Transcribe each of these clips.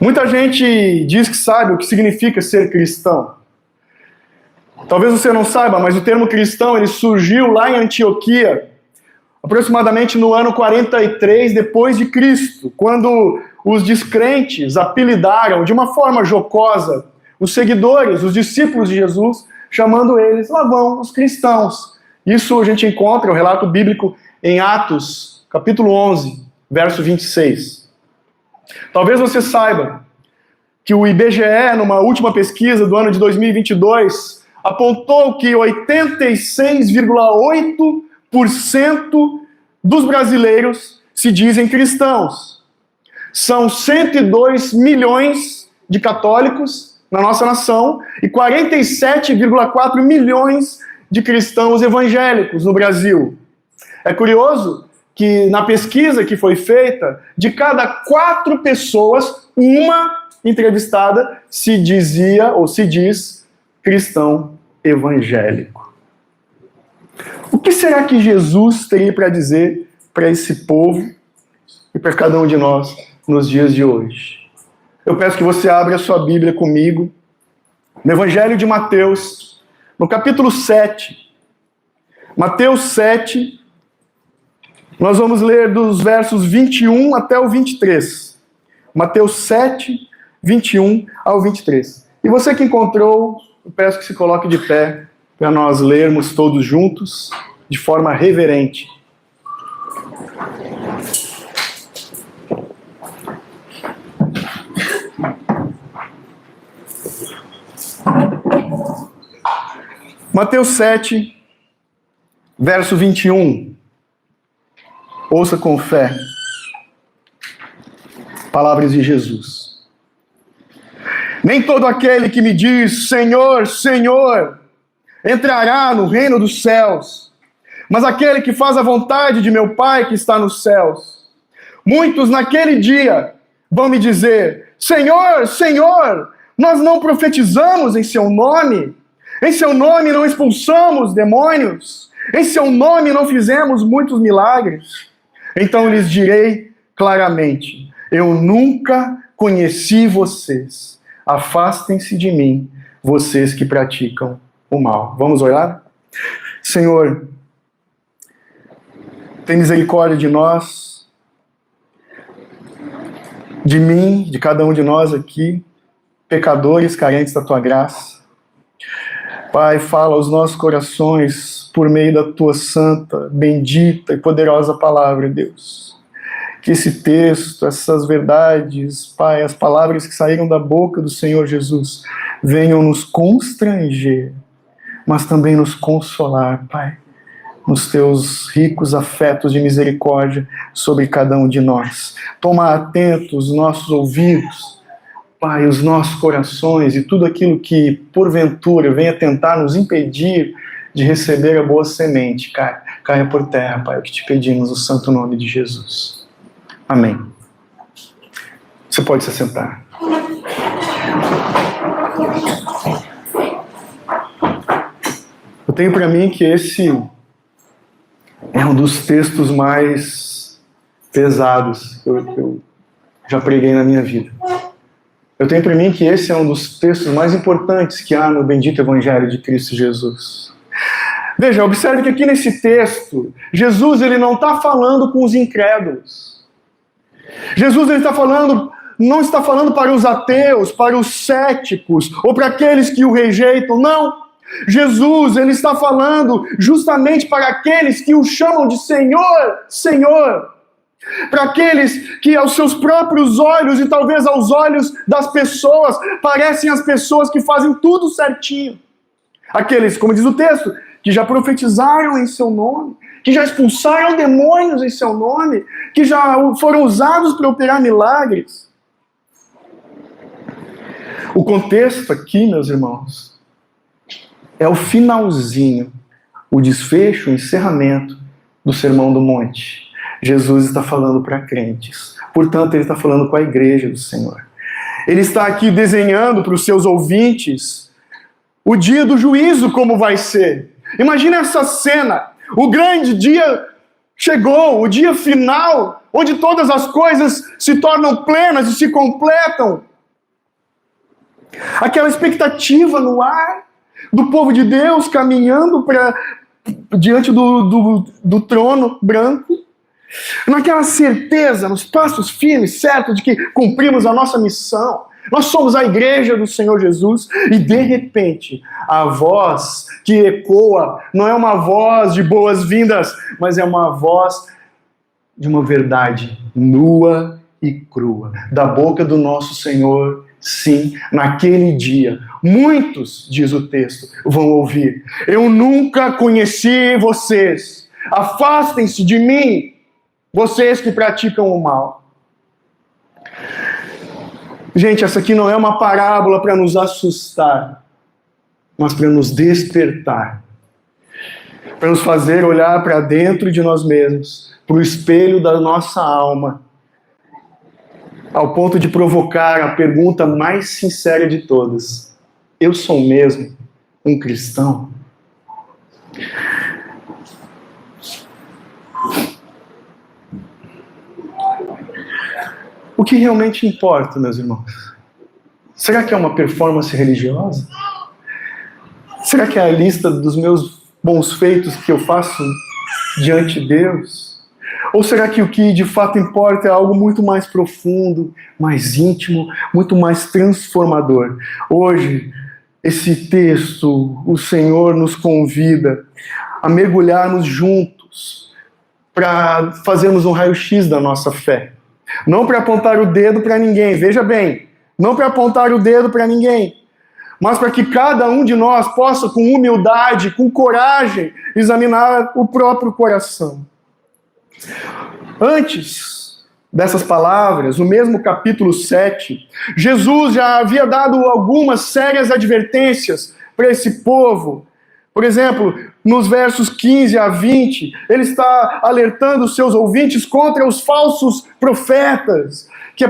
Muita gente diz que sabe o que significa ser cristão. Talvez você não saiba, mas o termo cristão ele surgiu lá em Antioquia, aproximadamente no ano 43 depois de Cristo, quando os descrentes apelidaram de uma forma jocosa os seguidores, os discípulos de Jesus, chamando eles, lá vão os cristãos. Isso a gente encontra, o relato bíblico, em Atos, capítulo 11, verso 26. Talvez você saiba que o IBGE, numa última pesquisa do ano de 2022, apontou que 86,8% dos brasileiros se dizem cristãos. São 102 milhões de católicos na nossa nação e 47,4 milhões de cristãos evangélicos no Brasil. É curioso que na pesquisa que foi feita, de cada 4 pessoas, uma entrevistada se dizia ou se diz cristão evangélico. O que será que Jesus teria para dizer para esse povo e para cada um de nós nos dias de hoje? Eu peço que você abra a sua Bíblia comigo, no Evangelho de Mateus, no capítulo 7. Mateus 7, nós vamos ler dos versos 21 até o 23. Mateus 7, 21 ao 23. E você que encontrou, eu peço que se coloque de pé para nós lermos todos juntos, de forma reverente. Mateus 7, verso 21. Ouça com fé. Palavras de Jesus. Nem todo aquele que me diz, Senhor, Senhor, entrará no reino dos céus, mas aquele que faz a vontade de meu Pai que está nos céus. Muitos naquele dia vão me dizer, Senhor, Senhor, nós não profetizamos em seu nome? Em seu nome não expulsamos demônios? Em seu nome não fizemos muitos milagres? Então lhes direi claramente, eu nunca conheci vocês. Afastem-se de mim, vocês que praticam o mal. Vamos orar? Senhor, tem misericórdia de nós, de mim, de cada um de nós aqui, pecadores carentes da Tua graça. Pai, fala aos nossos corações por meio da Tua santa, bendita e poderosa palavra, Deus. Que esse texto, essas verdades, Pai, as palavras que saíram da boca do Senhor Jesus, venham nos constranger, mas também nos consolar, Pai, nos Teus ricos afetos de misericórdia sobre cada um de nós. Toma atentos os nossos ouvidos, Pai, os nossos corações e tudo aquilo que, porventura, venha tentar nos impedir de receber a boa semente, caia por terra, Pai, o que te pedimos no santo nome de Jesus. Amém. Você pode se sentar. Eu tenho para mim que esse é um dos textos mais pesados que eu já preguei na minha vida. Eu tenho para mim que esse é um dos textos mais importantes que há no bendito Evangelho de Cristo Jesus. Veja, observe que aqui nesse texto, Jesus ele não está falando com os incrédulos. Jesus ele não está falando para os ateus, para os céticos, ou para aqueles que o rejeitam, não. Jesus ele está falando justamente para aqueles que o chamam de Senhor, Senhor. Para aqueles que aos seus próprios olhos e talvez aos olhos das pessoas, parecem as pessoas que fazem tudo certinho. Aqueles, como diz o texto, que já profetizaram em seu nome, que já expulsaram demônios em seu nome, que já foram usados para operar milagres. O contexto aqui, meus irmãos, é o finalzinho, o desfecho, o encerramento do Sermão do Monte. Jesus está falando para crentes. Portanto, ele está falando com a igreja do Senhor. Ele está aqui desenhando para os seus ouvintes o dia do juízo, como vai ser. Imagina essa cena. O grande dia chegou, o dia final, onde todas as coisas se tornam plenas e se completam. Aquela expectativa no ar do povo de Deus caminhando diante do trono branco, naquela certeza, nos passos firmes, certo, de que cumprimos a nossa missão. Nós somos a igreja do Senhor Jesus e, de repente, a voz que ecoa não é uma voz de boas-vindas, mas é uma voz de uma verdade nua e crua, da boca do nosso Senhor. Sim, naquele dia, muitos, diz o texto, vão ouvir: eu nunca conheci vocês, afastem-se de mim, vocês que praticam o mal. Gente, essa aqui não é uma parábola para nos assustar, mas para nos despertar, para nos fazer olhar para dentro de nós mesmos, para o espelho da nossa alma, ao ponto de provocar a pergunta mais sincera de todas: eu sou mesmo um cristão? O que realmente importa, meus irmãos? Será que é uma performance religiosa? Será que é a lista dos meus bons feitos que eu faço diante de Deus? Ou será que o que de fato importa é algo muito mais profundo, mais íntimo, muito mais transformador? Hoje, esse texto, o Senhor nos convida a mergulharmos juntos para fazermos um raio-x da nossa fé. Não para apontar o dedo para ninguém, veja bem, não para apontar o dedo para ninguém, mas para que cada um de nós possa, com humildade, com coragem, examinar o próprio coração. Antes dessas palavras, no mesmo capítulo 7, Jesus já havia dado algumas sérias advertências para esse povo. Por exemplo, nos versos 15 a 20, ele está alertando os seus ouvintes contra os falsos profetas, que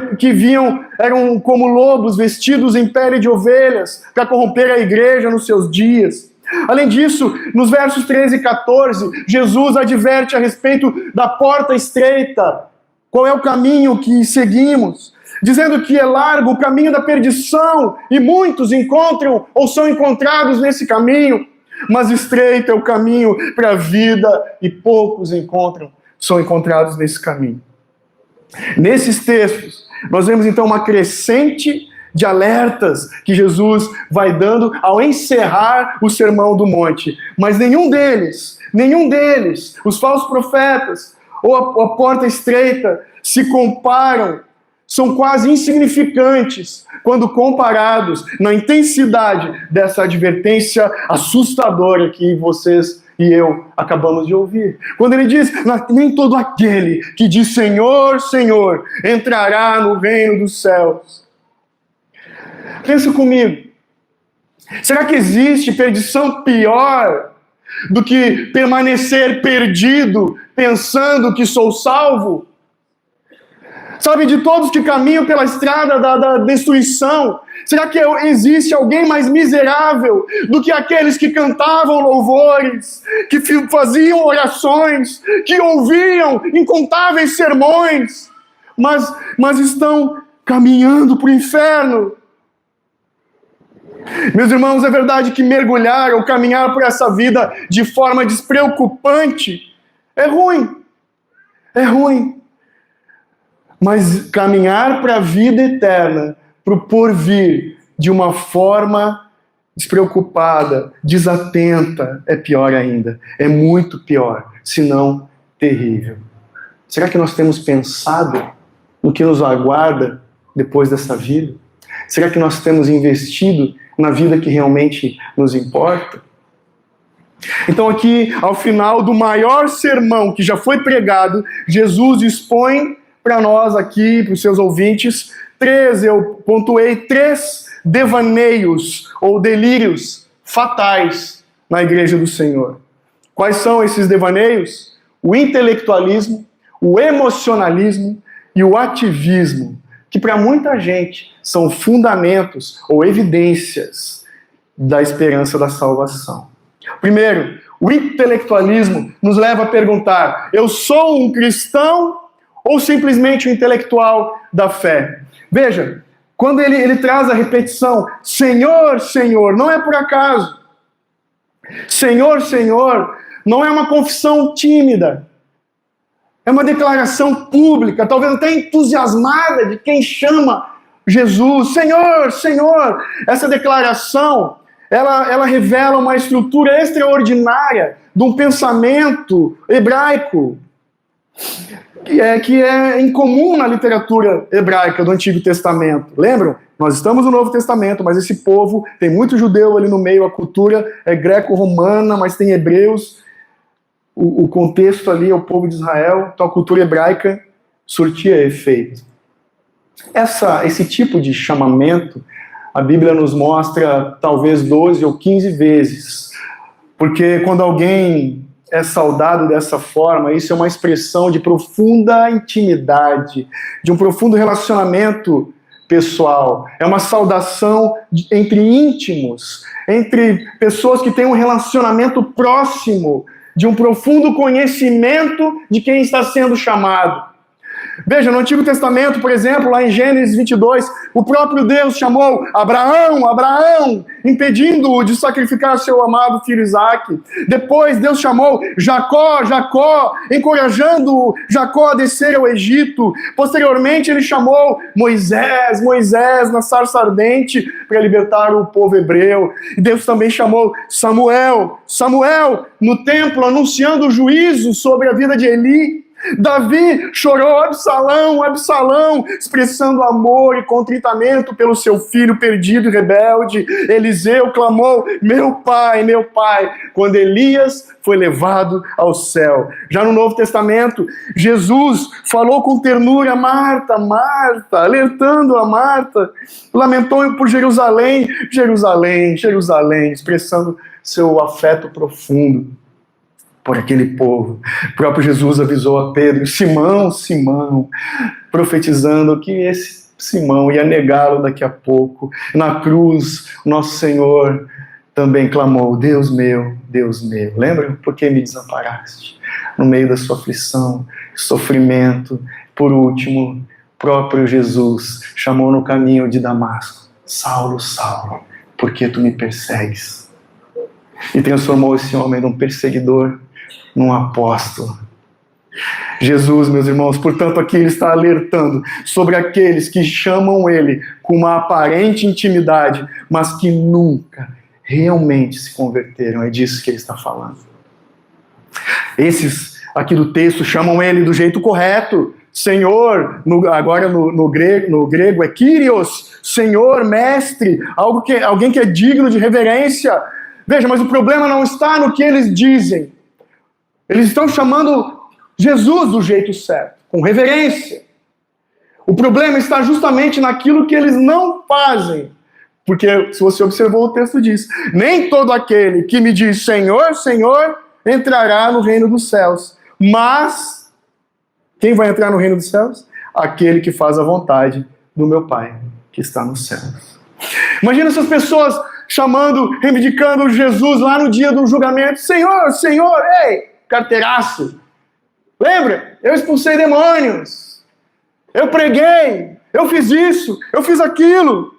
eram como lobos vestidos em pele de ovelhas, para corromper a igreja nos seus dias. Além disso, nos versos 13 e 14, Jesus adverte a respeito da porta estreita, qual é o caminho que seguimos, dizendo que é largo o caminho da perdição, e muitos encontram ou são encontrados nesse caminho, mas estreito é o caminho para a vida, e poucos são encontrados nesse caminho. Nesses textos, nós vemos então uma crescente de alertas que Jesus vai dando ao encerrar o Sermão do Monte. Mas nenhum deles, os falsos profetas ou a porta estreita, se comparam, são quase insignificantes quando comparados na intensidade dessa advertência assustadora que vocês e eu acabamos de ouvir. Quando ele diz: nem todo aquele que diz Senhor, Senhor, entrará no reino dos céus. Pensa comigo, será que existe perdição pior do que permanecer perdido pensando que sou salvo? Sabe, de todos que caminham pela estrada da destruição, será que existe alguém mais miserável do que aqueles que cantavam louvores, que faziam orações, que ouviam incontáveis sermões, mas estão caminhando para o inferno? Meus irmãos, é verdade que mergulhar ou caminhar por essa vida de forma despreocupante é ruim. É ruim. Mas caminhar para a vida eterna, para o porvir, de uma forma despreocupada, desatenta, é pior ainda. É muito pior, se não terrível. Será que nós temos pensado no que nos aguarda depois dessa vida? Será que nós temos investido na vida que realmente nos importa? Então aqui, ao final do maior sermão que já foi pregado, Jesus expõe para nós aqui, para os seus ouvintes, eu pontuei 3 devaneios ou delírios fatais na igreja do Senhor. Quais são esses devaneios? O intelectualismo, o emocionalismo e o ativismo, que para muita gente são fundamentos ou evidências da esperança da salvação. Primeiro, o intelectualismo nos leva a perguntar: eu sou um cristão ou simplesmente um intelectual da fé? Veja, quando ele traz a repetição, Senhor, Senhor, não é por acaso. Senhor, Senhor, não é uma confissão tímida. É uma declaração pública, talvez até entusiasmada de quem chama Jesus. Senhor, Senhor. Essa declaração, ela revela uma estrutura extraordinária de um pensamento hebraico, que é incomum na literatura hebraica do Antigo Testamento. Lembram? Nós estamos no Novo Testamento, mas esse povo, tem muito judeu ali no meio, a cultura é greco-romana, mas tem hebreus. O contexto ali é o povo de Israel, então a cultura hebraica surtia efeito. Esse tipo de chamamento, a Bíblia nos mostra talvez 12 ou 15 vezes, porque quando alguém é saudado dessa forma, isso é uma expressão de profunda intimidade, de um profundo relacionamento pessoal. É uma saudação entre íntimos, entre pessoas que têm um relacionamento próximo, de um profundo conhecimento de quem está sendo chamado. Veja, no Antigo Testamento, por exemplo, lá em Gênesis 22, o próprio Deus chamou Abraão, Abraão, impedindo-o de sacrificar seu amado filho Isaque. Depois Deus chamou Jacó, Jacó, encorajando Jacó a descer ao Egito. Posteriormente ele chamou Moisés, Moisés na sarça ardente para libertar o povo hebreu. E Deus também chamou Samuel, Samuel no templo anunciando o juízo sobre a vida de Eli. Davi chorou Absalão, Absalão, expressando amor e contritamento pelo seu filho perdido e rebelde. Eliseu clamou, meu pai, quando Elias foi levado ao céu. Já no Novo Testamento, Jesus falou com ternura, Marta, Marta, alertando a Marta, lamentou por Jerusalém, Jerusalém, Jerusalém, expressando seu afeto profundo por aquele povo. O próprio Jesus avisou a Pedro, Simão, Simão, profetizando que esse Simão ia negá-lo daqui a pouco. Na cruz, nosso Senhor também clamou, Deus meu, lembra? Por que me desamparaste? No meio da sua aflição, sofrimento. Por último, próprio Jesus chamou no caminho de Damasco, Saulo, Saulo, por que tu me persegues? E transformou esse homem num perseguidor, num apóstolo. Jesus, meus irmãos, portanto, aqui ele está alertando sobre aqueles que chamam ele com uma aparente intimidade, mas que nunca realmente se converteram. É disso que ele está falando. Esses aqui do texto chamam ele do jeito correto. Senhor, agora no grego é Kyrios, Senhor, mestre, alguém que é digno de reverência. Veja, mas o problema não está no que eles dizem. Eles estão chamando Jesus do jeito certo, com reverência. O problema está justamente naquilo que eles não fazem. Porque, se você observou, o texto diz, nem todo aquele que me diz Senhor, Senhor, entrará no reino dos céus. Mas, quem vai entrar no reino dos céus? Aquele que faz a vontade do meu Pai, que está nos céus. Imagina essas pessoas chamando, reivindicando Jesus lá no dia do julgamento. Senhor, Senhor, ei, carteiraço. Lembra? Eu expulsei demônios. Eu preguei. Eu fiz isso. Eu fiz aquilo.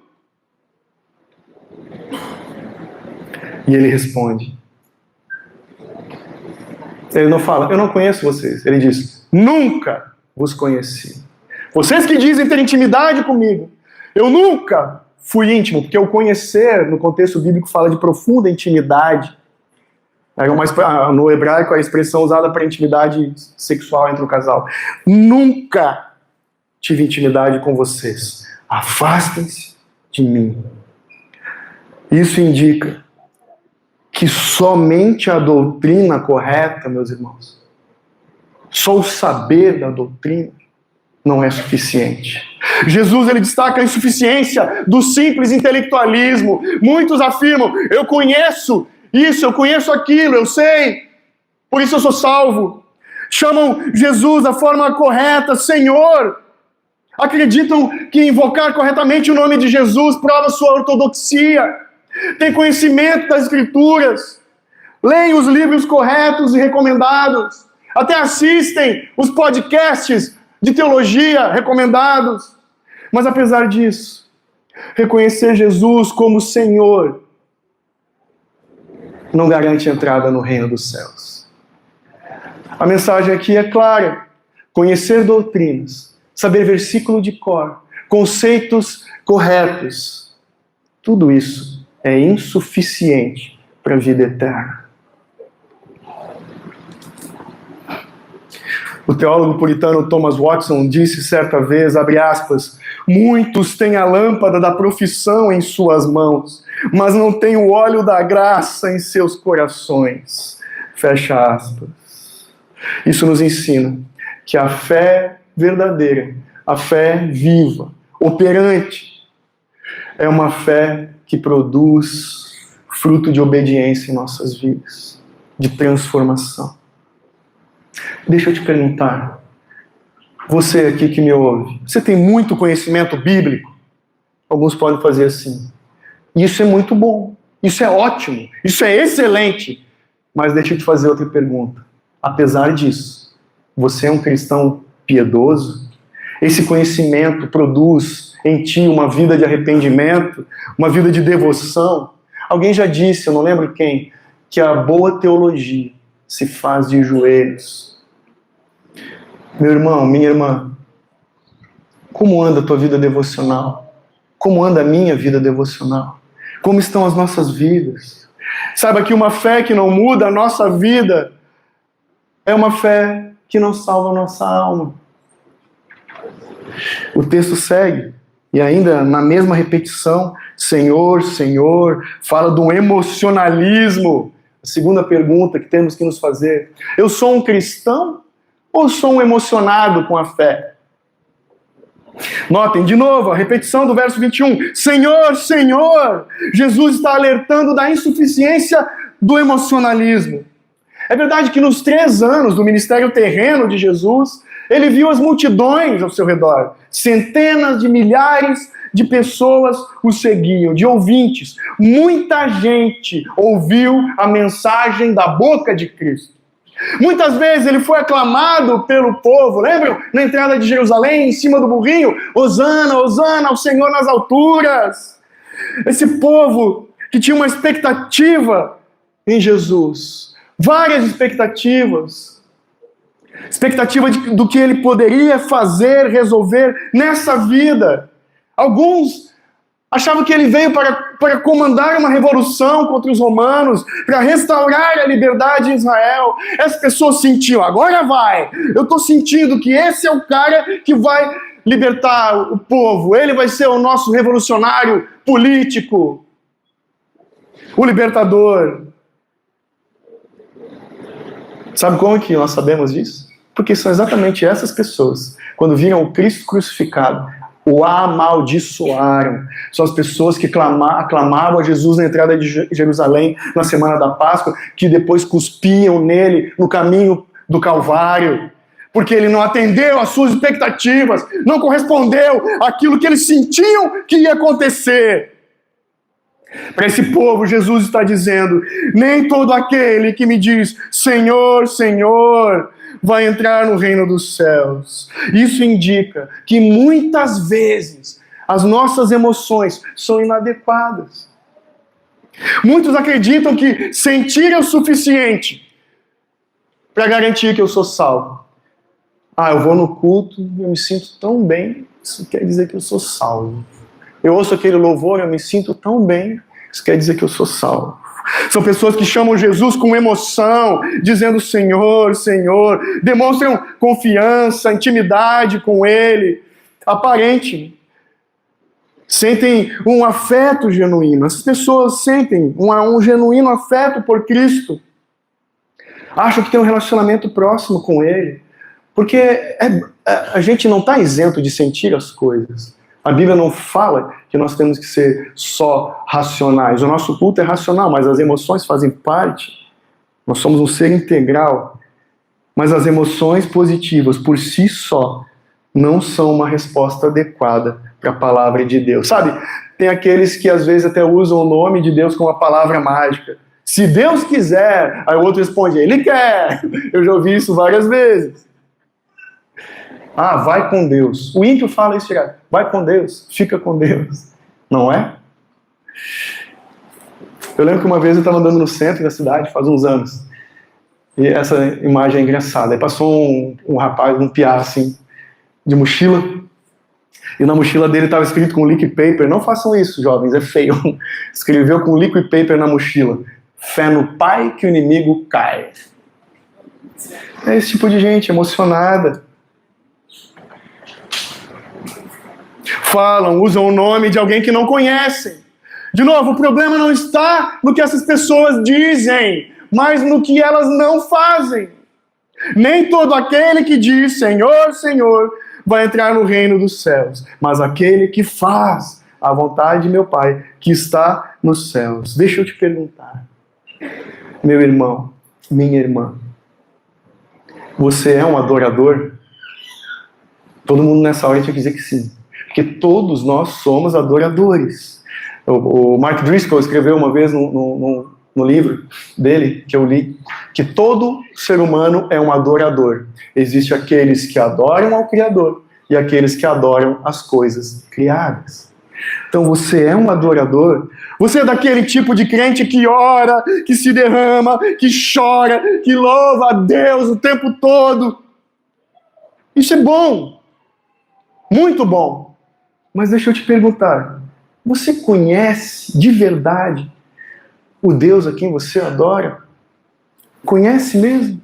E ele responde. Ele não fala, eu não conheço vocês. Ele diz, nunca vos conheci. Vocês que dizem ter intimidade comigo, eu nunca fui íntimo, porque o conhecer, no contexto bíblico, fala de profunda intimidade. No hebraico, a expressão usada para intimidade sexual entre o casal. Nunca tive intimidade com vocês. Afastem-se de mim. Isso indica que somente a doutrina correta, meus irmãos, só o saber da doutrina não é suficiente. Jesus, ele destaca a insuficiência do simples intelectualismo. Muitos afirmam, eu conheço isso, eu conheço aquilo, eu sei, por isso eu sou salvo. Chamam Jesus da forma correta, Senhor. Acreditam que invocar corretamente o nome de Jesus prova sua ortodoxia. Tem conhecimento das Escrituras. Leem os livros corretos e recomendados. Até assistem os podcasts de teologia recomendados. Mas apesar disso, Reconhecer Jesus como Senhor não garante entrada no reino dos céus. A mensagem aqui é clara. Conhecer doutrinas, saber versículo de cor, conceitos corretos, tudo isso é insuficiente para a vida eterna. O teólogo puritano Thomas Watson disse certa vez, abre aspas, muitos têm a lâmpada da profissão em suas mãos, mas não têm o óleo da graça em seus corações. Fecha aspas. Isso nos ensina que a fé verdadeira, a fé viva, operante, é uma fé que produz fruto de obediência em nossas vidas, de transformação. Deixa eu te perguntar, você aqui que me ouve, você tem muito conhecimento bíblico? Alguns podem fazer assim. Isso é muito bom, isso é ótimo, isso é excelente. Mas deixa eu te fazer outra pergunta. Apesar disso, você é um cristão piedoso? Esse conhecimento produz em ti uma vida de arrependimento, uma vida de devoção? Alguém já disse, eu não lembro quem, que a boa teologia se faz de joelhos. Meu irmão, minha irmã, como anda a tua vida devocional? Como anda a minha vida devocional? Como estão as nossas vidas? Saiba que uma fé que não muda a nossa vida é uma fé que não salva a nossa alma. O texto segue, e ainda na mesma repetição, Senhor, Senhor, fala do emocionalismo. A segunda pergunta que temos que nos fazer: eu sou um cristão ou sou um emocionado com a fé? Notem de novo a repetição do verso 21. Senhor, Senhor! Jesus está alertando da insuficiência do emocionalismo. É verdade que nos 3 anos do ministério terreno de Jesus, ele viu as multidões ao seu redor. Centenas de milhares de pessoas o seguiam, de ouvintes. Muita gente ouviu a mensagem da boca de Cristo. Muitas vezes ele foi aclamado pelo povo, lembram? Na entrada de Jerusalém, em cima do burrinho, Hosana, Hosana ao Senhor nas alturas. Esse povo que tinha uma expectativa em Jesus, várias expectativas. Expectativa do que ele poderia fazer, resolver nessa vida. Alguns achavam que ele veio para comandar uma revolução contra os romanos, para restaurar a liberdade em Israel. As pessoas sentiam, agora vai. Eu estou sentindo que esse é o cara que vai libertar o povo. Ele vai ser o nosso revolucionário político, o libertador. Sabe como que nós sabemos disso? Porque são exatamente essas pessoas, quando viram o Cristo crucificado, o amaldiçoaram. São as pessoas que aclamavam a Jesus na entrada de Jerusalém, na semana da Páscoa, que depois cuspiam nele no caminho do Calvário, porque ele não atendeu às suas expectativas, não correspondeu àquilo que eles sentiam que ia acontecer. Para esse povo, Jesus está dizendo: nem todo aquele que me diz Senhor, Senhor, vai entrar no reino dos céus. Isso indica que muitas vezes as nossas emoções são inadequadas. Muitos acreditam que sentir é o suficiente para garantir que eu sou salvo. Eu vou no culto, eu me sinto tão bem, isso quer dizer que eu sou salvo. Eu ouço aquele louvor, eu me sinto tão bem, isso quer dizer que eu sou salvo. São pessoas que chamam Jesus com emoção, dizendo Senhor, Senhor, demonstram confiança, intimidade com Ele, aparente, sentem um afeto genuíno. Essas pessoas sentem um genuíno afeto por Cristo, acham que tem um relacionamento próximo com Ele, porque a gente não está isento de sentir as coisas. A Bíblia não fala que nós temos que ser só racionais. O nosso culto é racional, mas as emoções fazem parte. Nós somos um ser integral. Mas as emoções positivas, por si só, não são uma resposta adequada para a palavra de Deus. Sabe, tem aqueles que às vezes até usam o nome de Deus como uma palavra mágica. Se Deus quiser, aí o outro responde, Ele quer. Eu já ouvi isso várias vezes. Vai com Deus. O ímpio fala isso direto. Vai com Deus, fica com Deus. não é? Eu lembro que uma vez eu estava andando no centro da cidade, faz uns anos, e essa imagem é engraçada. Aí passou um rapaz, um piá, assim, de mochila, e na mochila dele estava escrito com liquid paper. Não façam isso, jovens, é feio. Escreveu com liquid paper na mochila: fé no Pai que o inimigo cai. É esse tipo de gente emocionada. Falam, usam o nome de alguém que não conhecem. De novo, o problema não está no que essas pessoas dizem, mas no que elas não fazem. Nem todo aquele que diz Senhor, Senhor vai entrar no reino dos céus, mas aquele que faz a vontade de meu Pai que está nos céus. Deixa eu te perguntar, meu irmão, minha irmã, você é um adorador? Todo mundo nessa hora tinha que dizer que sim, porque todos nós somos adoradores. O Mark Driscoll escreveu uma vez no livro dele, que eu li, que todo ser humano é um adorador. Existem aqueles que adoram ao Criador e aqueles que adoram as coisas criadas. Então você é um adorador? Você é daquele tipo de crente que ora, que se derrama, que chora, que louva a Deus o tempo todo? Isso é bom, muito bom. Mas deixa eu te perguntar, você conhece de verdade o Deus a quem você adora? Conhece mesmo?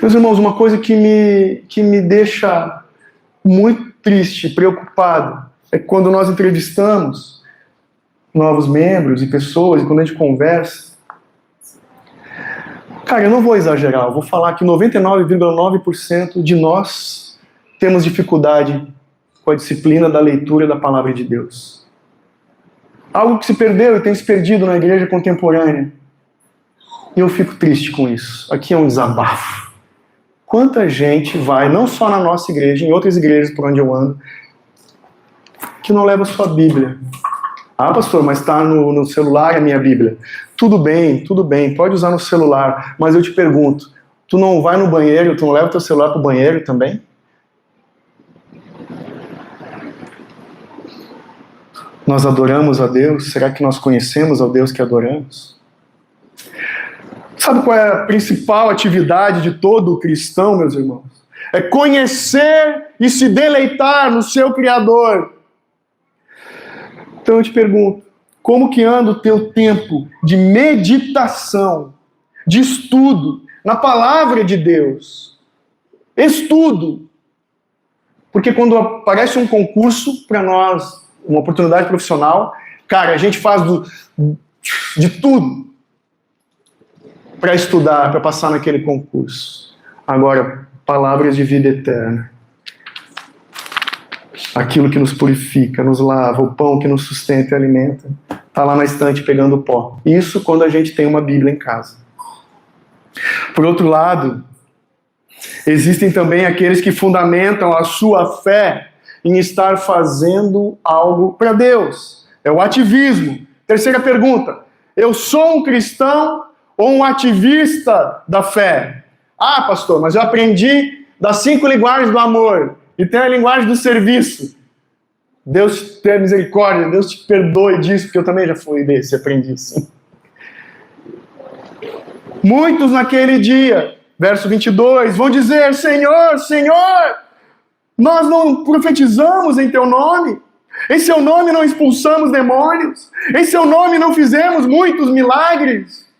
Meus irmãos, uma coisa que me deixa muito triste, preocupado, é que quando nós entrevistamos novos membros e pessoas, e quando a gente conversa, cara, eu não vou exagerar, eu vou falar que 99,9% de nós temos dificuldade com a disciplina da leitura da palavra de Deus. Algo que se perdeu e tem se perdido na igreja contemporânea. E eu fico triste com isso. Aqui é um desabafo. Quanta gente vai, não só na nossa igreja, em outras igrejas por onde eu ando, que não leva a sua Bíblia. Ah, pastor, mas está no celular a minha Bíblia. Tudo bem, pode usar no celular, mas eu te pergunto, tu não vai no banheiro, tu não leva o teu celular para o banheiro também? Nós adoramos a Deus? Será que nós conhecemos ao Deus que adoramos? Sabe qual é a principal atividade de todo cristão, meus irmãos? É conhecer e se deleitar no seu Criador. Então eu te pergunto, como que anda o teu tempo de meditação, de estudo na palavra de Deus? Estudo. Porque quando aparece um concurso para nós, uma oportunidade profissional, cara, a gente faz de tudo para estudar, para passar naquele concurso. Agora, palavras de vida eterna. Aquilo que nos purifica, nos lava, o pão que nos sustenta e alimenta, está lá na estante pegando pó. Isso quando a gente tem uma Bíblia em casa. Por outro lado, existem também aqueles que fundamentam a sua fé em estar fazendo algo para Deus. É o ativismo. Terceira pergunta. Eu sou um cristão ou um ativista da fé? Ah, pastor, mas eu aprendi das 5 linguagens do amor e tem a linguagem do serviço. Deus tenha misericórdia, Deus te perdoe disso, porque eu também já fui desse aprendiz. Muitos naquele dia, verso 22, vão dizer, Senhor, Senhor, nós não profetizamos em teu nome, em seu nome não expulsamos demônios, em seu nome não fizemos muitos milagres.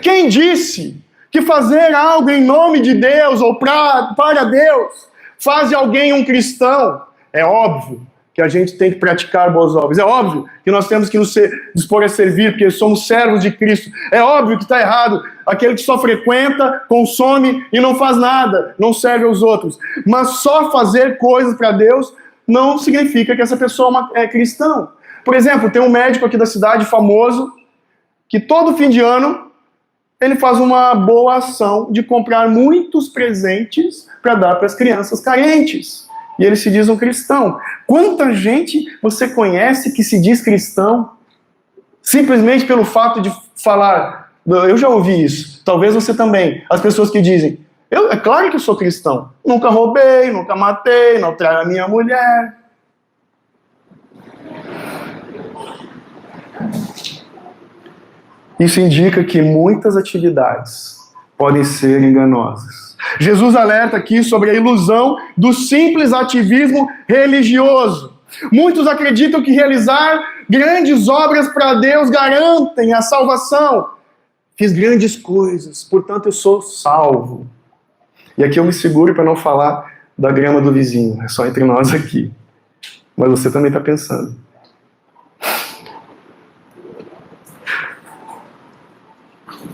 Quem disse que fazer algo em nome de Deus ou para Deus faz de alguém um cristão? É óbvio que a gente tem que praticar boas obras. É óbvio que nós temos que nos dispor a servir, porque somos servos de Cristo. É óbvio que está errado aquele que só frequenta, consome e não faz nada, não serve aos outros. Mas só fazer coisas para Deus não significa que essa pessoa é cristão. Por exemplo, tem um médico aqui da cidade famoso que todo fim de ano ele faz uma boa ação de comprar muitos presentes para dar para as crianças carentes. E ele se diz um cristão. Quanta gente você conhece que se diz cristão simplesmente pelo fato de falar? Eu já ouvi isso, talvez você também. As pessoas que dizem, é claro que eu sou cristão. Nunca roubei, nunca matei, não traio a minha mulher. Isso indica que muitas atividades podem ser enganosas. Jesus alerta aqui sobre a ilusão do simples ativismo religioso. Muitos acreditam que realizar grandes obras para Deus garantem a salvação. Fiz grandes coisas, portanto eu sou salvo. E aqui eu me seguro para não falar da grama do vizinho, é só entre nós aqui. Mas você também está pensando.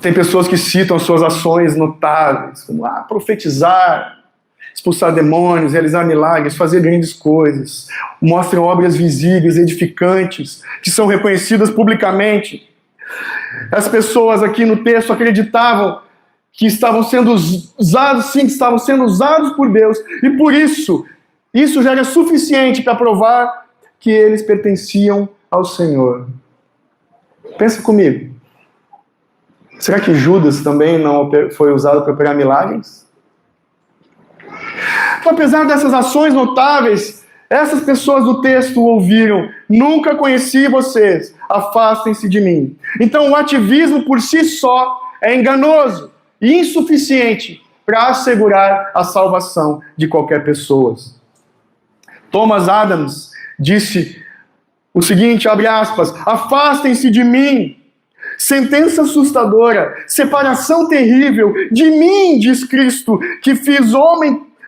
Tem pessoas que citam suas ações notáveis, como profetizar, expulsar demônios, realizar milagres, fazer grandes coisas. Mostram obras visíveis, edificantes, que são reconhecidas publicamente. As pessoas aqui no texto acreditavam que estavam sendo usados, sim, que estavam sendo usados por Deus, e por isso já era suficiente para provar que eles pertenciam ao Senhor. Pensa comigo. Será que Judas também não foi usado para operar milagres? Então, apesar dessas ações notáveis, essas pessoas do texto ouviram: nunca conheci vocês, afastem-se de mim. Então o ativismo por si só é enganoso e insuficiente para assegurar a salvação de qualquer pessoa. Thomas Adams disse o seguinte, abre aspas, afastem-se de mim. Sentença assustadora, separação terrível, de mim, diz Cristo, que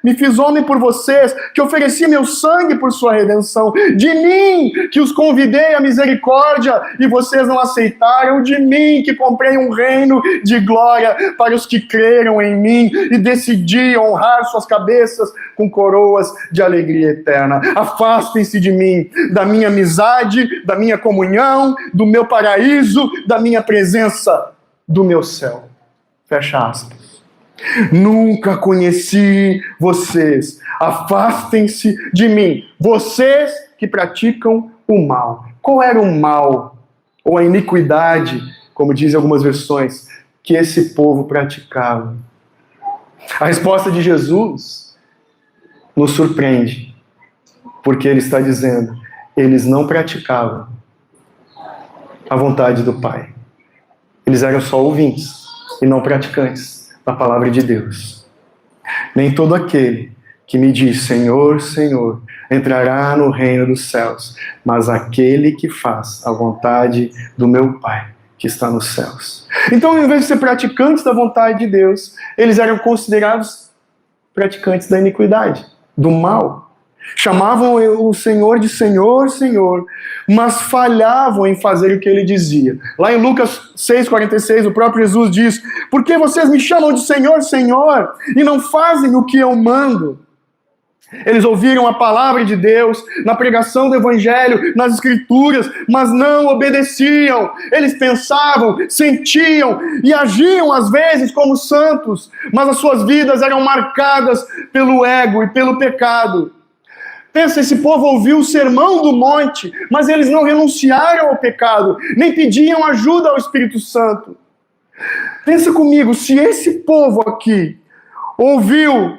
me fiz homem por vocês, que ofereci meu sangue por sua redenção, de mim, que os convidei à misericórdia e vocês não aceitaram, de mim, que comprei um reino de glória para os que creram em mim e decidi honrar suas cabeças com coroas de alegria eterna. Afastem-se de mim, da minha amizade, da minha comunhão, do meu paraíso, da minha presença, do meu céu. Fecha aspas. Nunca conheci vocês. Afastem-se de mim. Vocês que praticam o mal. Qual era o mal? Ou a iniquidade, como dizem algumas versões, que esse povo praticava? A resposta de Jesus nos surpreende. Porque ele está dizendo, eles não praticavam a vontade do Pai. Eles eram só ouvintes e não praticantes da palavra de Deus. Nem todo aquele que me diz Senhor, Senhor, entrará no reino dos céus, mas aquele que faz a vontade do meu Pai, que está nos céus. Então, em vez de ser praticantes da vontade de Deus, eles eram considerados praticantes da iniquidade, do mal. Chamavam o Senhor de Senhor, Senhor, mas falhavam em fazer o que ele dizia. Lá em Lucas 6,46, o próprio Jesus diz, por que vocês me chamam de Senhor, Senhor, e não fazem o que eu mando? Eles ouviram a palavra de Deus na pregação do Evangelho, nas Escrituras, mas não obedeciam. Eles pensavam, sentiam e agiam às vezes como santos, mas as suas vidas eram marcadas pelo ego e pelo pecado. Pensa, esse povo ouviu o sermão do monte, mas eles não renunciaram ao pecado, nem pediam ajuda ao Espírito Santo. Pensa comigo, se esse povo aqui ouviu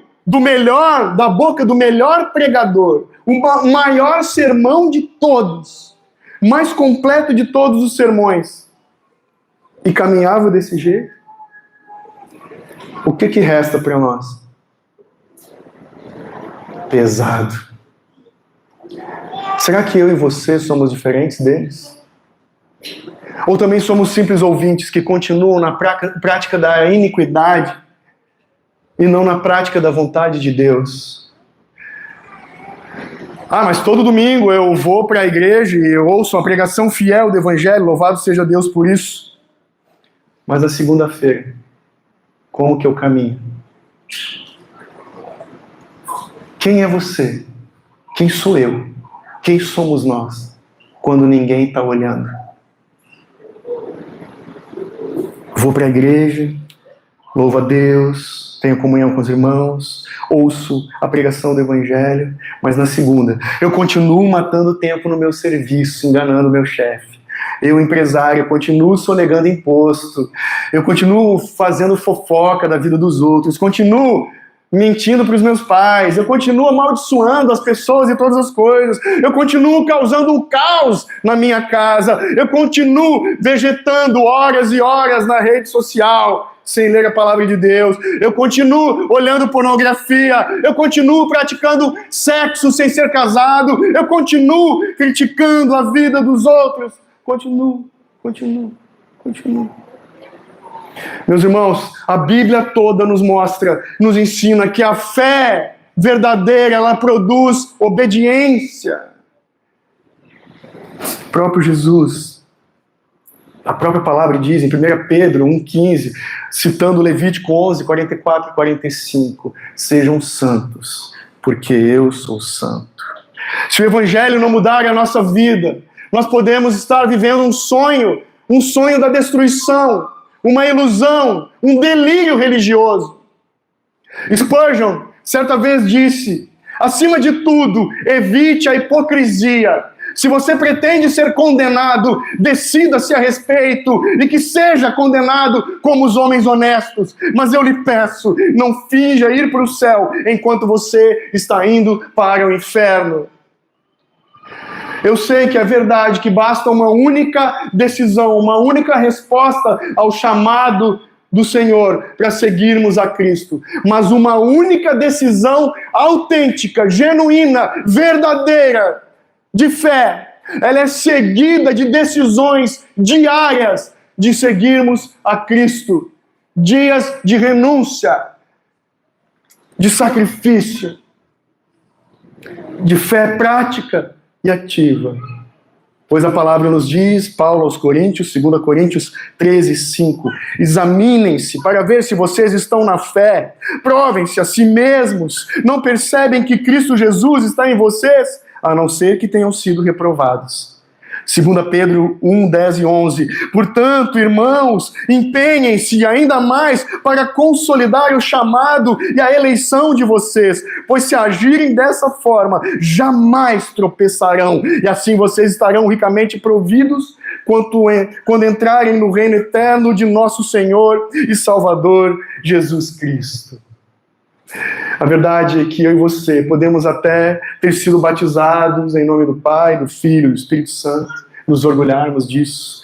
da boca do melhor pregador, o maior sermão de todos, mais completo de todos os sermões, e caminhava desse jeito, o que resta para nós? Pesado. Será que eu e você somos diferentes deles? Ou também somos simples ouvintes que continuam na prática da iniquidade e não na prática da vontade de Deus? Mas todo domingo eu vou para a igreja e eu ouço uma pregação fiel do Evangelho, louvado seja Deus por isso. Mas na segunda-feira, como que eu caminho? Quem é você? Quem sou eu? Quem somos nós quando ninguém está olhando? Vou para a igreja, louvo a Deus, tenho comunhão com os irmãos, ouço a pregação do Evangelho, mas na segunda eu continuo matando tempo no meu serviço, enganando o meu chefe. Eu, empresário, continuo sonegando imposto, eu continuo fazendo fofoca da vida dos outros, continuo mentindo para os meus pais, eu continuo amaldiçoando as pessoas e todas as coisas, eu continuo causando um caos na minha casa, eu continuo vegetando horas e horas na rede social, sem ler a palavra de Deus, eu continuo olhando pornografia, eu continuo praticando sexo sem ser casado, eu continuo criticando a vida dos outros, continuo. Meus irmãos, a Bíblia toda nos mostra, nos ensina que a fé verdadeira, ela produz obediência. O próprio Jesus, a própria palavra diz em 1 Pedro 1,15, citando Levítico 11, 44 e 45, sejam santos, porque eu sou santo. Se o Evangelho não mudar a nossa vida, nós podemos estar vivendo um sonho da destruição, uma ilusão, um delírio religioso. Spurgeon certa vez disse, acima de tudo, evite a hipocrisia. Se você pretende ser condenado, decida-se a respeito e que seja condenado como os homens honestos. Mas eu lhe peço, não finja ir para o céu enquanto você está indo para o inferno. Eu sei que é verdade que basta uma única decisão, uma única resposta ao chamado do Senhor para seguirmos a Cristo. Mas uma única decisão autêntica, genuína, verdadeira, de fé, ela é seguida de decisões diárias de seguirmos a Cristo. Dias de renúncia, de sacrifício, de fé prática e ativa. Pois a palavra nos diz, Paulo aos Coríntios, 2 Coríntios 13, 5, examinem-se para ver se vocês estão na fé, provem-se a si mesmos, não percebem que Cristo Jesus está em vocês, a não ser que tenham sido reprovados. 2 Pedro 1, 10 e 11. Portanto, irmãos, empenhem-se ainda mais para consolidar o chamado e a eleição de vocês, pois se agirem dessa forma, jamais tropeçarão, e assim vocês estarão ricamente providos quando entrarem no reino eterno de nosso Senhor e Salvador Jesus Cristo. A verdade é que eu e você podemos até ter sido batizados em nome do Pai, do Filho e do Espírito Santo, nos orgulharmos disso,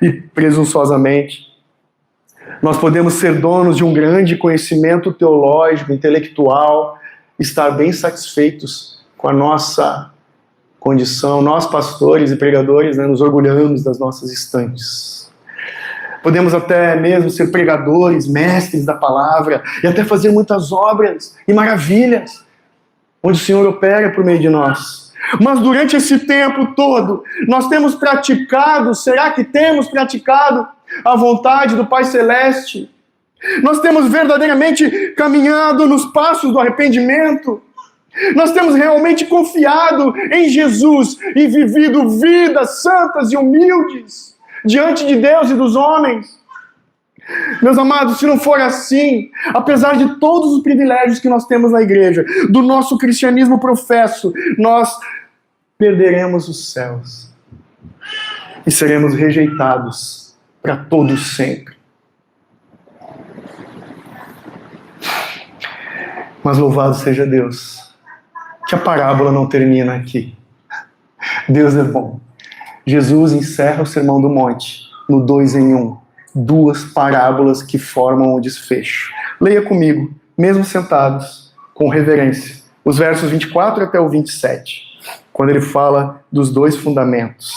e presunçosamente nós podemos ser donos de um grande conhecimento teológico, intelectual, estar bem satisfeitos com a nossa condição. Nós, pastores e pregadores, nos orgulhamos das nossas estantes. Podemos até mesmo ser pregadores, mestres da palavra, e até fazer muitas obras e maravilhas, onde o Senhor opera por meio de nós. Mas durante esse tempo todo, nós temos praticado, será que temos praticado a vontade do Pai Celeste? Nós temos verdadeiramente caminhado nos passos do arrependimento? Nós temos realmente confiado em Jesus e vivido vidas santas e humildes diante de Deus e dos homens? Meus amados, se não for assim, apesar de todos os privilégios que nós temos na igreja, do nosso cristianismo professo, nós perderemos os céus e seremos rejeitados para todos sempre. Mas louvado seja Deus, que a parábola não termina aqui. Deus é bom. Jesus encerra o Sermão do Monte no 2 em 1. 2 parábolas que formam o desfecho. Leia comigo, mesmo sentados, com reverência, os versos 24 até o 27, quando ele fala dos 2 fundamentos.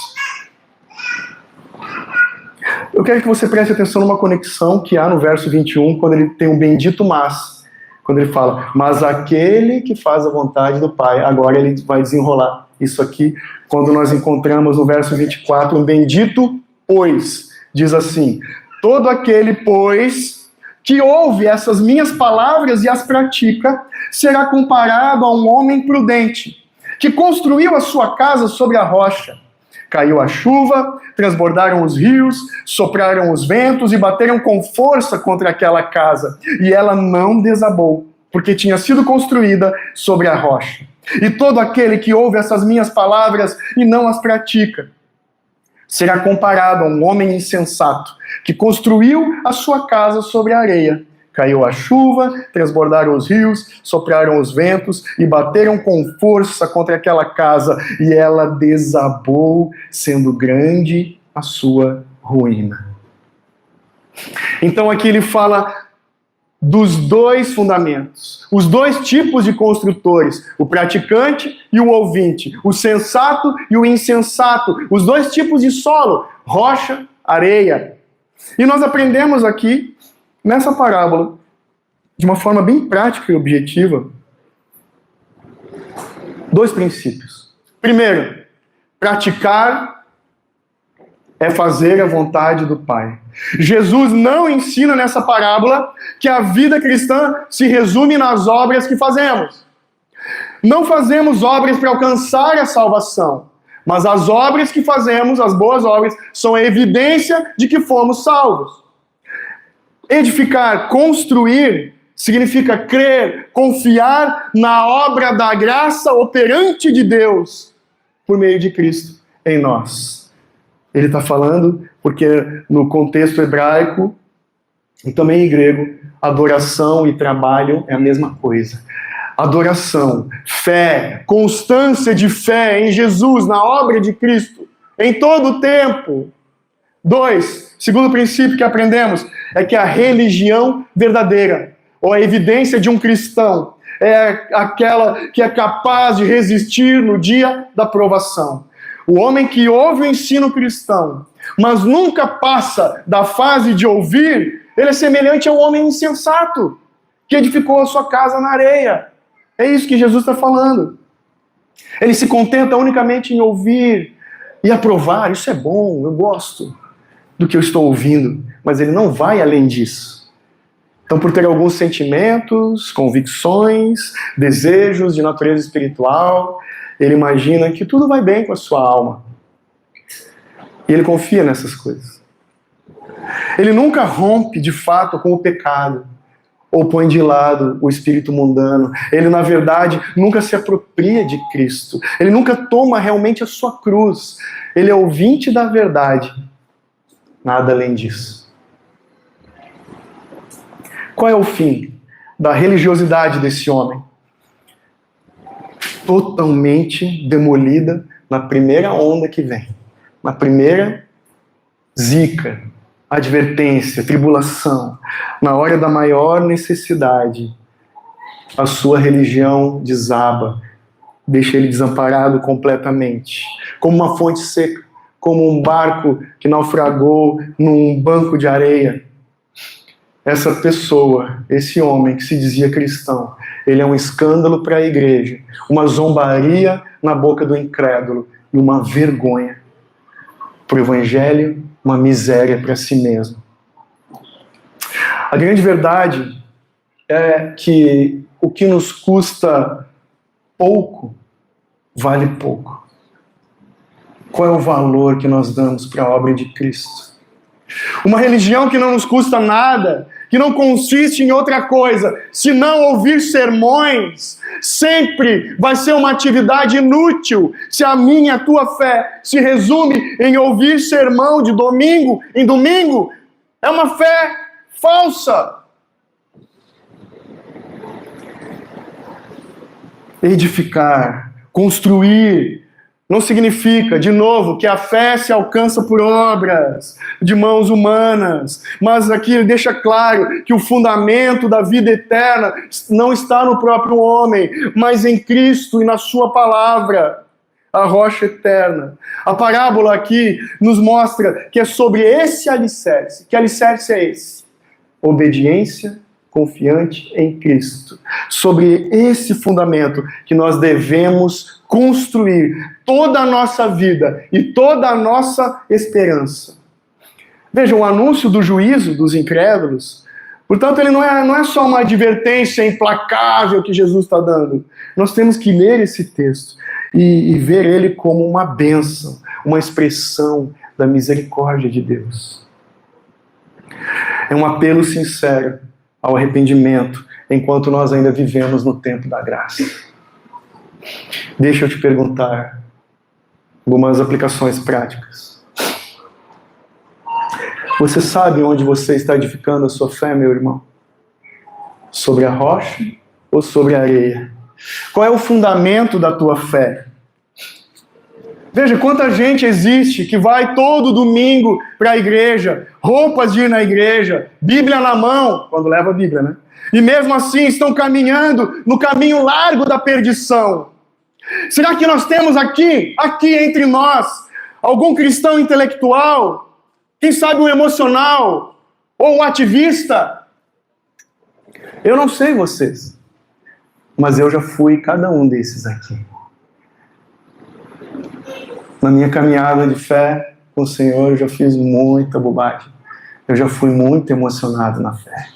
Eu quero que você preste atenção numa conexão que há no verso 21, quando ele tem um bendito mas. Quando ele fala, mas aquele que faz a vontade do Pai, agora ele vai desenrolar isso aqui, quando nós encontramos no verso 24, um bendito pois, diz assim, todo aquele pois que ouve essas minhas palavras e as pratica, será comparado a um homem prudente, que construiu a sua casa sobre a rocha. Caiu a chuva, transbordaram os rios, sopraram os ventos e bateram com força contra aquela casa. E ela não desabou, porque tinha sido construída sobre a rocha. E todo aquele que ouve essas minhas palavras e não as pratica, será comparado a um homem insensato, que construiu a sua casa sobre a areia. Caiu a chuva, transbordaram os rios, sopraram os ventos e bateram com força contra aquela casa, e ela desabou, sendo grande a sua ruína. Então aqui ele fala dos dois fundamentos, os dois tipos de construtores, o praticante e o ouvinte, o sensato e o insensato, os dois tipos de solo, rocha, areia. E nós aprendemos aqui, nessa parábola, de uma forma bem prática e objetiva, dois princípios. Primeiro, praticar é fazer a vontade do Pai. Jesus não ensina nessa parábola que a vida cristã se resume nas obras que fazemos. Não fazemos obras para alcançar a salvação, mas as obras que fazemos, as boas obras, são a evidência de que fomos salvos. Edificar, construir, significa crer, confiar na obra da graça operante de Deus por meio de Cristo em nós. Ele está falando porque no contexto hebraico e também em grego, adoração e trabalho é a mesma coisa. Adoração, fé, constância de fé em Jesus, na obra de Cristo, em todo o tempo. 2, segundo princípio que aprendemos, é que a religião verdadeira, ou a evidência de um cristão, é aquela que é capaz de resistir no dia da provação. O homem que ouve o ensino cristão, mas nunca passa da fase de ouvir, ele é semelhante ao homem insensato, que edificou a sua casa na areia. É isso que Jesus está falando. Ele se contenta unicamente em ouvir e aprovar. Isso é bom, eu gosto do que eu estou ouvindo, mas ele não vai além disso. Então, por ter alguns sentimentos, convicções, desejos de natureza espiritual, ele imagina que tudo vai bem com a sua alma. E ele confia nessas coisas. Ele nunca rompe, de fato, com o pecado, ou põe de lado o espírito mundano. Ele, na verdade, nunca se apropria de Cristo. Ele nunca toma realmente a sua cruz. Ele é ouvinte da verdade. Nada além disso. Qual é o fim da religiosidade desse homem? Totalmente demolida na primeira onda que vem. Na primeira zica, advertência, tribulação. Na hora da maior necessidade, a sua religião desaba, deixa ele desamparado completamente. Como uma fonte seca, como um barco que naufragou num banco de areia. Essa pessoa, esse homem que se dizia cristão, ele é um escândalo para a igreja, uma zombaria na boca do incrédulo e uma vergonha para o evangelho, uma miséria para si mesmo. A grande verdade é que o que nos custa pouco, vale pouco. Qual é o valor que nós damos para a obra de Cristo? Uma religião que não nos custa nada, que não consiste em outra coisa, senão ouvir sermões, sempre vai ser uma atividade inútil se a minha, a tua fé se resume em ouvir sermão de domingo em domingo. É uma fé falsa. Edificar, construir, não significa, de novo, que a fé se alcança por obras de mãos humanas. Mas aqui ele deixa claro que o fundamento da vida eterna não está no próprio homem, mas em Cristo e na sua palavra, a rocha eterna. A parábola aqui nos mostra que é sobre esse alicerce. Que alicerce é esse? Obediência confiante em Cristo. Sobre esse fundamento que nós devemos construir toda a nossa vida e toda a nossa esperança. Vejam, o anúncio do juízo dos incrédulos, portanto, ele não é só uma advertência implacável que Jesus está dando. Nós temos que ler esse texto e ver ele como uma bênção, uma expressão da misericórdia de Deus. É um apelo sincero ao arrependimento, enquanto nós ainda vivemos no tempo da graça. Deixa eu te perguntar algumas aplicações práticas. Você sabe onde você está edificando a sua fé, meu irmão? Sobre a rocha ou sobre a areia? Qual é o fundamento da tua fé? Veja quanta gente existe que vai todo domingo para a igreja, roupas de ir na igreja, Bíblia na mão, quando leva a Bíblia, né? E mesmo assim estão caminhando no caminho largo da perdição. Será que nós temos aqui entre nós, algum cristão intelectual, quem sabe um emocional, ou um ativista? Eu não sei vocês, mas eu já fui cada um desses aqui. Na minha caminhada de fé com o Senhor, eu já fiz muita bobagem. Eu já fui muito emocionado na fé.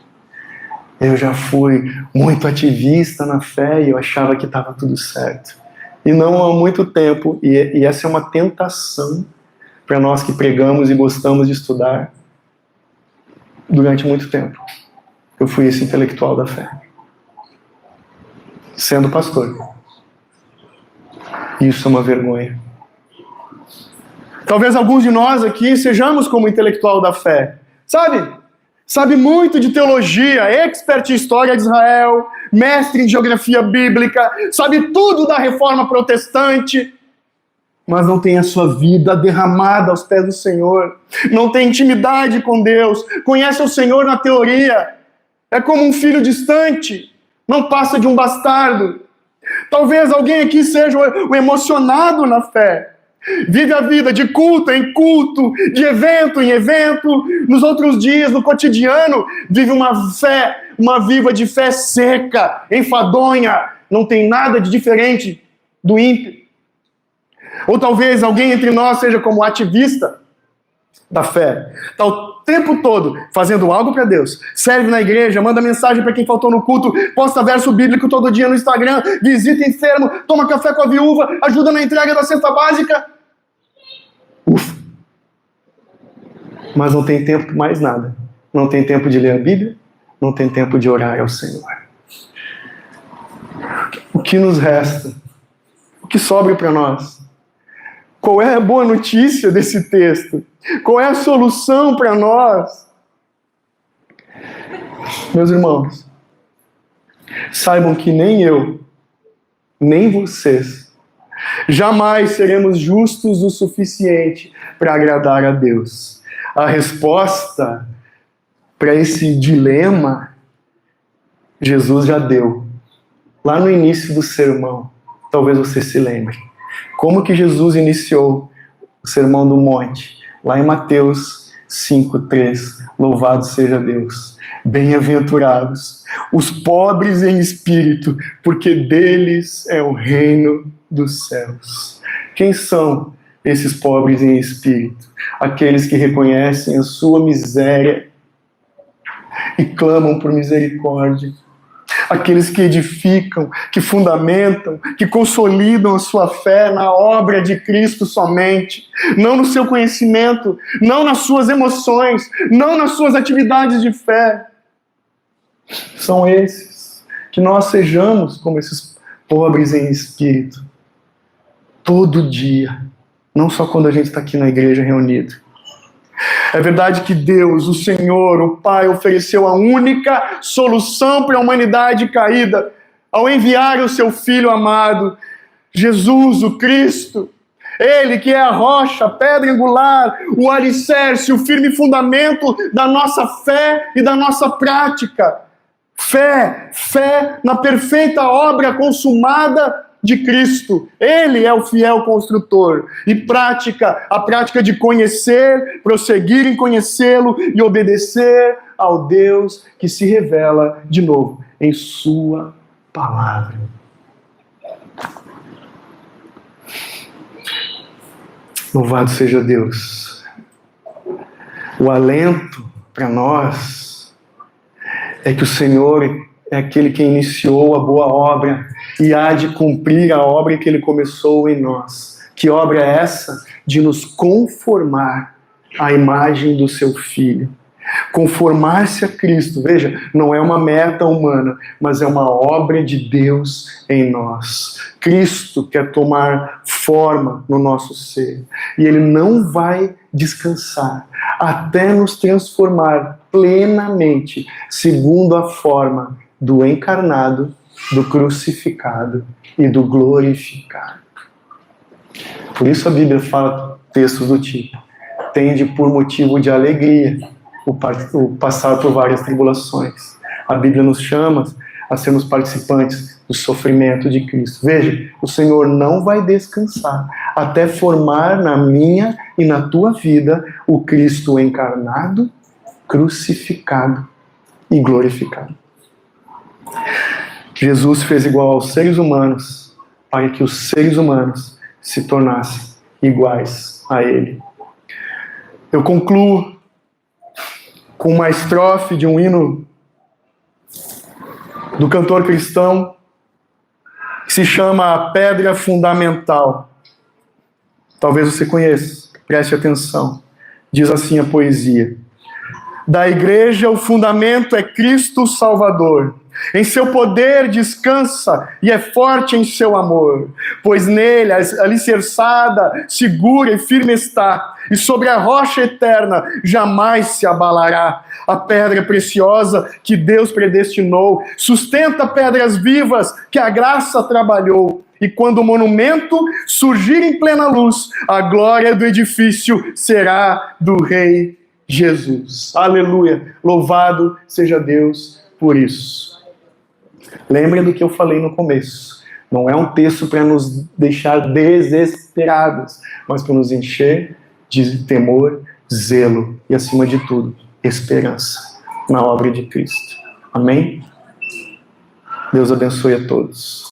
Eu já fui muito ativista na fé e eu achava que estava tudo certo. E não há muito tempo, e essa é uma tentação para nós que pregamos e gostamos de estudar, durante muito tempo. Eu fui esse intelectual da fé. Sendo pastor. Isso é uma vergonha. Talvez alguns de nós aqui sejamos como intelectual da fé. Sabe muito de teologia, expert em história de Israel, mestre em geografia bíblica, sabe tudo da reforma protestante, mas não tem a sua vida derramada aos pés do Senhor, não tem intimidade com Deus, conhece o Senhor na teoria, é como um filho distante, não passa de um bastardo. Talvez alguém aqui seja o emocionado na fé, vive a vida de culto em culto, de evento em evento, nos outros dias, no cotidiano, vive uma vida de fé seca, enfadonha, não tem nada de diferente do ímpio. Ou talvez alguém entre nós seja como ativista da fé, está o tempo todo fazendo algo para Deus, serve na igreja, manda mensagem para quem faltou no culto, posta verso bíblico todo dia no Instagram, visita enfermo, toma café com a viúva, ajuda na entrega da cesta básica. Ufa! Mas não tem tempo para mais nada. Não tem tempo de ler a Bíblia, não tem tempo de orar ao Senhor. O que nos resta? O que sobra para nós? Qual é a boa notícia desse texto? Qual é a solução para nós? Meus irmãos, saibam que nem eu, nem vocês, jamais seremos justos o suficiente para agradar a Deus. A resposta para esse dilema, Jesus já deu. Lá no início do sermão, talvez você se lembre. Como que Jesus iniciou o Sermão do Monte? Lá em Mateus 5:3. Louvado seja Deus. Bem-aventurados os pobres em espírito, porque deles é o reino dos céus. Quem são esses pobres em espírito? Aqueles que reconhecem a sua miséria e clamam por misericórdia. Aqueles que edificam, que fundamentam, que consolidam a sua fé na obra de Cristo somente, não no seu conhecimento, não nas suas emoções, não nas suas atividades de fé. São esses, que nós sejamos como esses pobres em espírito, todo dia, não só quando a gente está aqui na igreja reunido. É verdade que Deus, o Senhor, o Pai, ofereceu a única solução para a humanidade caída ao enviar o seu Filho amado, Jesus, o Cristo. Ele que é a rocha, a pedra angular, o alicerce, o firme fundamento da nossa fé e da nossa prática. Fé na perfeita obra consumada de Cristo. Ele é o fiel construtor. E a prática de conhecer, prosseguir em conhecê-lo e obedecer ao Deus que se revela de novo em sua palavra. Louvado seja Deus. O alento para nós é que o Senhor é aquele que iniciou a boa obra e há de cumprir a obra que Ele começou em nós. Que obra é essa? De nos conformar à imagem do Seu Filho. Conformar-se a Cristo, veja, não é uma meta humana, mas é uma obra de Deus em nós. Cristo quer tomar forma no nosso ser e Ele não vai descansar até nos transformar plenamente segundo a forma do encarnado, do crucificado e do glorificado. Por isso a Bíblia fala textos do tipo: tende por motivo de alegria o passar por várias tribulações. A Bíblia nos chama a sermos participantes do sofrimento de Cristo. Veja, o Senhor não vai descansar até formar na minha e na tua vida o Cristo encarnado, crucificado e glorificado. Jesus fez igual aos seres humanos para que os seres humanos se tornassem iguais a Ele. Eu concluo com uma estrofe de um hino do cantor cristão que se chama A Pedra Fundamental. Talvez você conheça, preste atenção. Diz assim a poesia: da igreja o fundamento é Cristo Salvador. Em seu poder descansa e é forte em seu amor, pois nele, alicerçada, segura e firme está, e sobre a rocha eterna jamais se abalará. A pedra preciosa que Deus predestinou sustenta pedras vivas que a graça trabalhou. E quando o monumento surgir em plena luz, a glória do edifício será do Rei Jesus. Aleluia! Louvado seja Deus por isso. Lembrem do que eu falei no começo. Não é um texto para nos deixar desesperados, mas para nos encher de temor, zelo e, acima de tudo, esperança na obra de Cristo. Amém? Deus abençoe a todos.